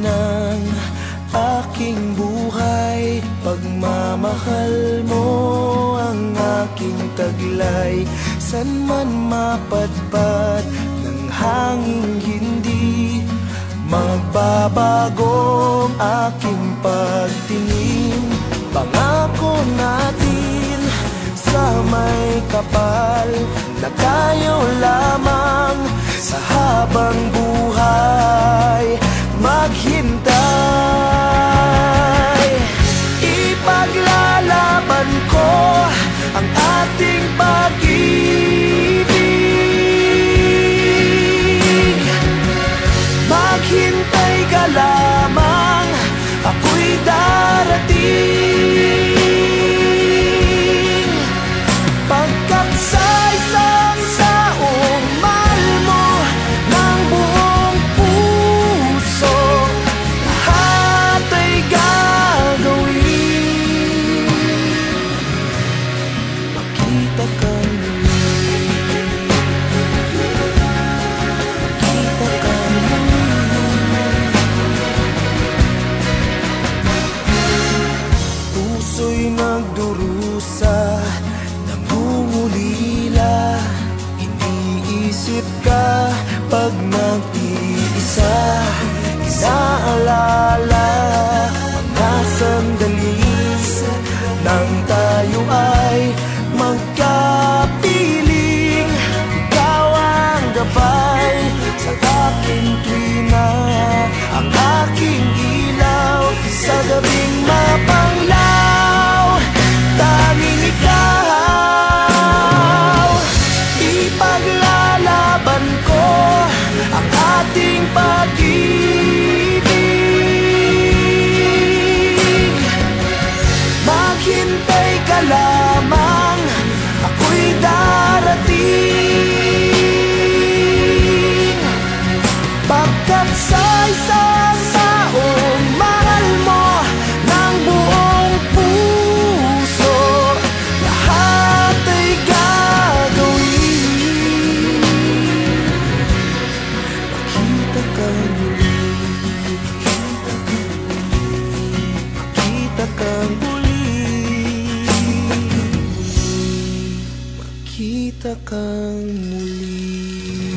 ng aking buhay. Pagmamahal mo ang aking taglay. San man mapadpad ng hanging hindi magbabagong aking pagtingin. Pangako natin sa may kapal na tayo lamang sa habang buhay maghintay. Ipaglalaban ko ang ating pag-ibig. Maghintay ka lamang, ako'y darating. Pagkat sa isang taong mahal mo ng buong puso, lahat ay gagawin. Makita ka muli, makita ka muli. Puso'y nagdurusa, nangungulila. Iniisip ka pag nag-iisa. Inaalala mga sandali nang tayo ay magkapiling. Ikaw ang gabay sa aking tuwina, ang aking ilaw sa gabing mapanglaw. Tanging ikaw, ipaglalaban ko ang ating pag-ibig. Maghintay ka lamang, ako'y darating. Pagkat sa isang taong mahal mo ng buong puso, lahat ay gagawin. Makita ka muli, makita ka muli, makita ka muli.